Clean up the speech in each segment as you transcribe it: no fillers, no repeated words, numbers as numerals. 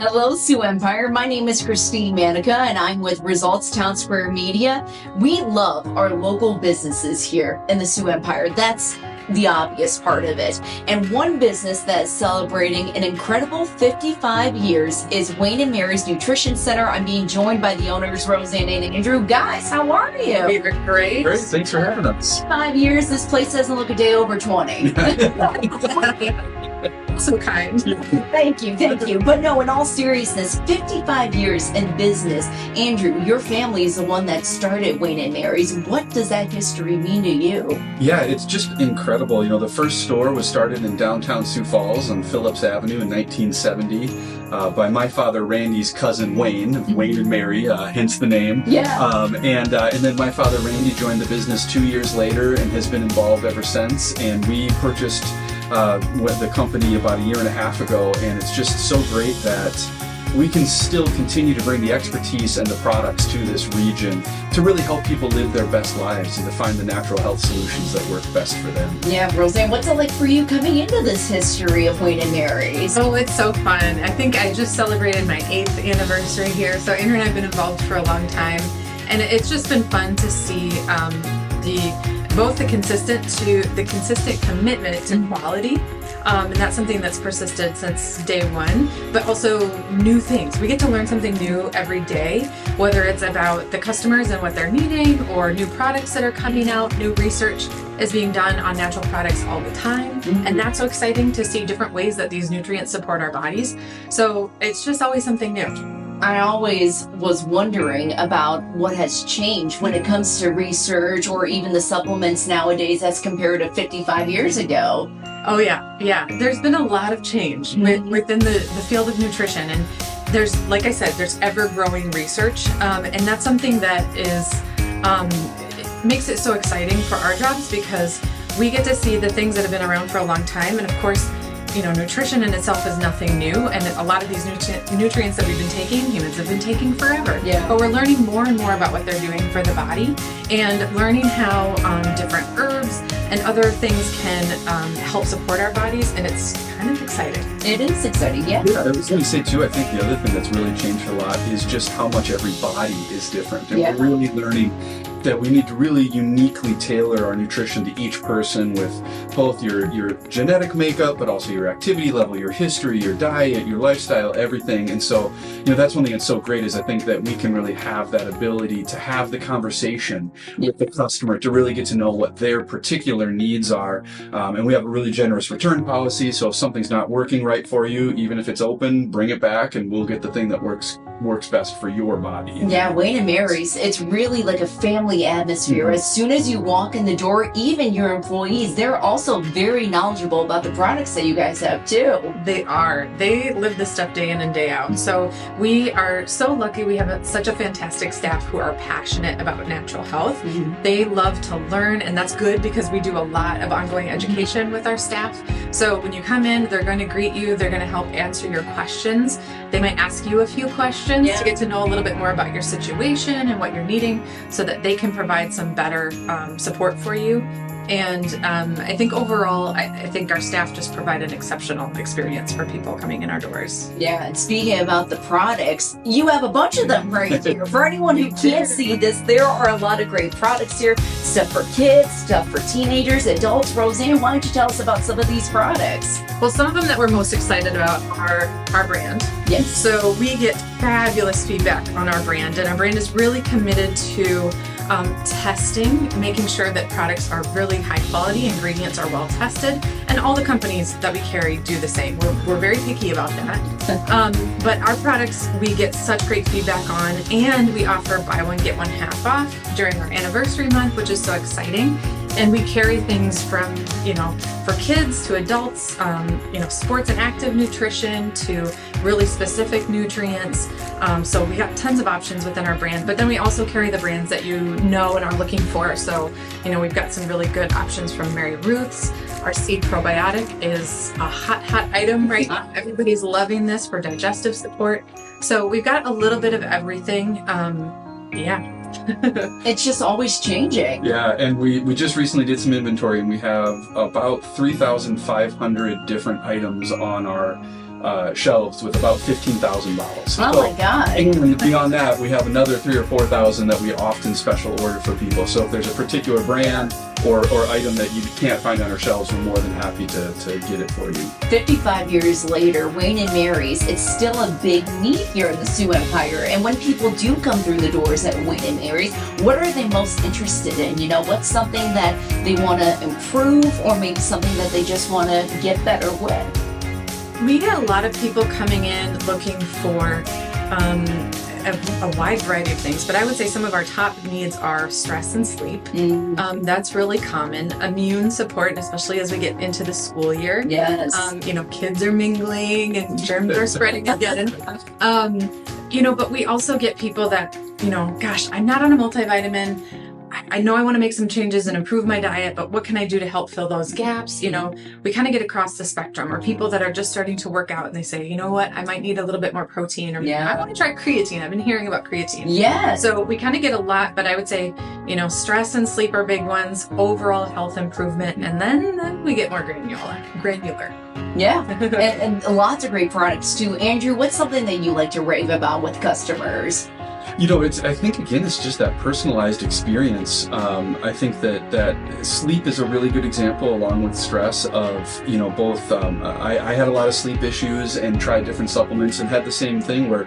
Hello, Sioux Empire. My name is Christine Manica, and I'm with Results Town Square Media. We love our local businesses here in the Sioux Empire. That's the obvious part of it. And one business that's celebrating an incredible 55 years is Wayne and Mary's Nutrition Center. I'm being joined by the owners, Roseanne and Andrew. Guys, how are you? We're great. Great, thanks for having us. 5 years, this place doesn't look a day over 20. So kind. Thank you. But no, in all seriousness, 55 years in business. Andrew, your family is the one that started Wayne and Mary's. What does that history mean to you? Yeah, it's just incredible. You know, the first store was started in downtown Sioux Falls on Phillips Avenue in 1970 by my father Randy's cousin Wayne and Mary, hence the name. Yeah. And then my father Randy joined the business 2 years later and has been involved ever since. And we purchased with the company about a year and a half ago, and it's just so great that we can still continue to bring the expertise and the products to this region to really help people live their best lives and to find the natural health solutions that work best for them. Yeah, Roseanne, what's it like for you coming into this history of Wayne and Mary's? Oh, it's so fun. I think I just celebrated my 8th anniversary here, so Andrew and I have been involved for a long time, and it's just been fun to see the consistent commitment to quality, and that's something that's persisted since day one, but also new things. We get to learn something new every day, whether it's about the customers and what they're needing, or new products that are coming out. New research is being done on natural products all the time, and that's so exciting to see different ways that these nutrients support our bodies. So it's just always something new. I always was wondering about what has changed when it comes to research or even the supplements nowadays as compared to 55 years ago. Oh yeah. There's been a lot of change within the field of nutrition, and there's, like I said, there's ever-growing research, and that's something that makes it so exciting for our jobs, because we get to see the things that have been around for a long time. And of course, you know, nutrition in itself is nothing new, and a lot of these nutrients that we've been taking, humans have been taking forever. Yeah. But we're learning more and more about what they're doing for the body, and learning how different herbs and other things can help support our bodies, and it's kind of exciting. It is exciting, yeah. Yeah, I was going to say too, I think the other thing that's really changed a lot is just how much every body is different. And we're really learning that we need to really uniquely tailor our nutrition to each person, with both your genetic makeup, but also your activity level, your history, your diet, your lifestyle, everything. And so, you know, that's one thing that's so great, is I think that we can really have that ability to have the conversation with the customer to really get to know what their particular needs are. And we have a really generous return policy. So if something's not working right for you, even if it's open, bring it back and we'll get the thing that works best for your body. Yeah, Wayne and Mary's, it's really like a family atmosphere. As soon as you walk in the door, even your employees, they're also very knowledgeable about the products that you guys have too. They are. They live this stuff day in and day out. So we are so lucky. We have such a fantastic staff who are passionate about natural health. They love to learn, and that's good, because we do a lot of ongoing education with our staff. So when you come in, they're going to greet you. They're going to help answer your questions. They might ask you a few questions to get to know a little bit more about your situation and what you're needing, so that they can provide some better support for you. And I think overall, I think our staff just provide an exceptional experience for people coming in our doors. Yeah, and speaking about the products, you have a bunch of them right here. For anyone who can't see this, there are a lot of great products here. Stuff for kids, stuff for teenagers, adults. Roseanne, why don't you tell us about some of these products? Well, some of them that we're most excited about are our brand. Yes. So we get fabulous feedback on our brand, and our brand is really committed to testing, making sure that products are really high quality, ingredients are well tested, and all the companies that we carry do the same. We're very picky about that. But our products, we get such great feedback on, and we offer buy one, get one half off during our anniversary month, which is so exciting. And we carry things from, you know, for kids to adults, sports and active nutrition to really specific nutrients. So we got tons of options within our brand, but then we also carry the brands that you know and are looking for. So, you know, we've got some really good options from Mary Ruth's. Our seed probiotic is a hot item right now. Everybody's loving this for digestive support. So we've got a little bit of everything. It's just always changing. Yeah, and we just recently did some inventory, and we have about 3,500 different items on our shelves with about 15,000 bottles. Oh my God. And beyond that, we have another 3,000 or 4,000 that we often special order for people. So if there's a particular brand or item that you can't find on our shelves, we're more than happy to get it for you. 55 years later, Wayne and Mary's, it's still a big need here in the Sioux Empire. And when people do come through the doors at Wayne and Mary's, what are they most interested in? You know, what's something that they want to improve, or maybe something that they just want to get better with? We get a lot of people coming in looking for a wide variety of things, but I would say some of our top needs are stress and sleep. That's really common. Immune support, especially as we get into the school year. Yes. Kids are mingling and germs are spreading again. But we also get people that, gosh, I'm not on a multivitamin. I know I want to make some changes and improve my diet, but what can I do to help fill those gaps? We kind of get across the spectrum, or people that are just starting to work out and they say, you know what, I might need a little bit more protein, or I want to try creatine. I've been hearing about creatine. Yeah. So we kind of get a lot, but I would say, stress and sleep are big ones, overall health improvement, and then we get more granular. Yeah. and lots of great products too. Andrew, what's something that you like to rave about with customers? I think, again, it's just that personalized experience. I think that sleep is a really good example, along with stress, of, both. I had a lot of sleep issues and tried different supplements and had the same thing where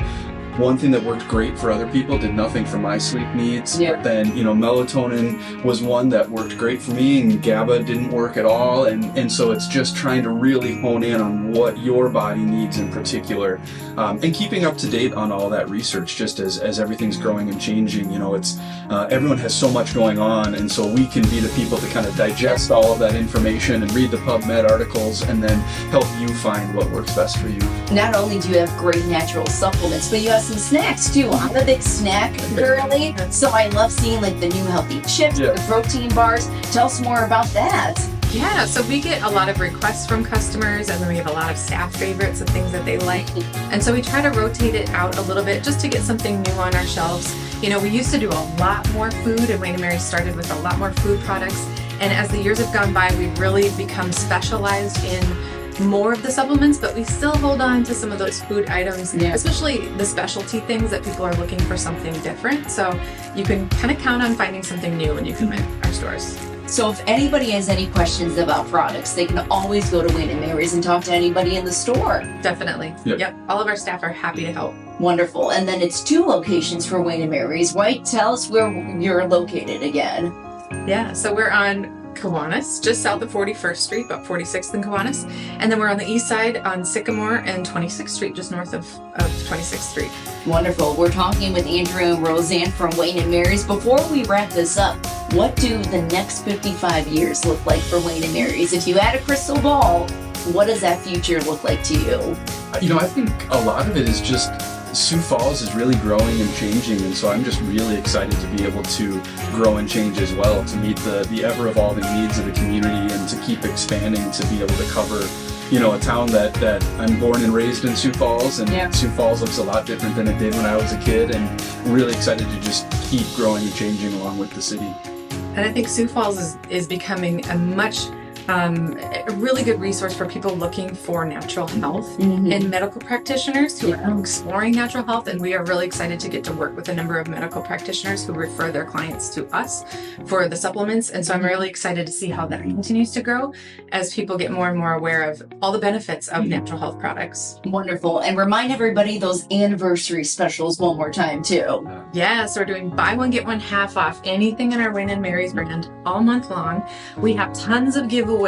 one thing that worked great for other people did nothing for my sleep needs. Yeah. But then, melatonin was one that worked great for me, and GABA didn't work at all. And so it's just trying to really hone in on what your body needs in particular, and keeping up to date on all that research, just as everything's growing and changing. It's everyone has so much going on, and so we can be the people to kind of digest all of that information and read the PubMed articles and then help you find what works best for you. Not only do you have great natural supplements, but you have some snacks too. I'm a big snack girly, so I love seeing like the new healthy chips, the protein bars. Tell us more about that. Yeah, so we get a lot of requests from customers, and then we have a lot of staff favorites and things that they like. And so we try to rotate it out a little bit just to get something new on our shelves. We used to do a lot more food, and Wayne & Mary started with a lot more food products. And as the years have gone by, we've really become specialized in more of the supplements, but we still hold on to some of those food items, especially the specialty things that people are looking for something different. So you can kind of count on finding something new when you come in our stores. So if anybody has any questions about products, they can always go to Wayne & Mary's and talk to anybody in the store. Definitely. Yep. All of our staff are happy to help. Wonderful. And then it's 2 locations for Wayne & Mary's, right? Tell us where you're located again. Yeah, so we're on Kiwanis, just south of 41st Street, about 46th and Kiwanis. And then we're on the east side on Sycamore and 26th Street, just north of 26th Street. Wonderful. We're talking with Andrew and Roseanne from Wayne & Mary's. Before we wrap this up, what do the next 55 years look like for Wayne & Mary's? If you had a crystal ball, what does that future look like to you? I think a lot of it is just Sioux Falls is really growing and changing, and so I'm just really excited to be able to grow and change as well, to meet the ever-evolving needs of the community and to keep expanding, to be able to cover a town that I'm born and raised in, Sioux Falls, and Sioux Falls looks a lot different than it did when I was a kid, and really excited to just keep growing and changing along with the city. And I think Sioux Falls is becoming a really good resource for people looking for natural health and medical practitioners who are exploring natural health. And we are really excited to get to work with a number of medical practitioners who refer their clients to us for the supplements. And so I'm really excited to see how that continues to grow as people get more and more aware of all the benefits of natural health products. Wonderful. And remind everybody those anniversary specials one more time too. Yeah, so we're doing buy one, get one half off anything in our Wayne & Mary's brand all month long. We have tons of giveaways.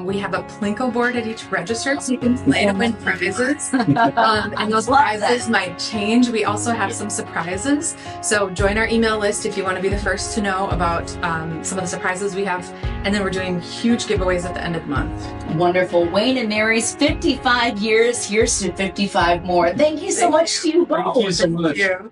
We have a Plinko board at each register, so you can play to win prizes. And those prizes might change. We also have some surprises. So join our email list if you want to be the first to know about some of the surprises we have. And then we're doing huge giveaways at the end of the month. Wonderful. Wayne & Mary's 55 years. Here's to 55 more. Thank you so much to you both. Thank you so much. Thank you.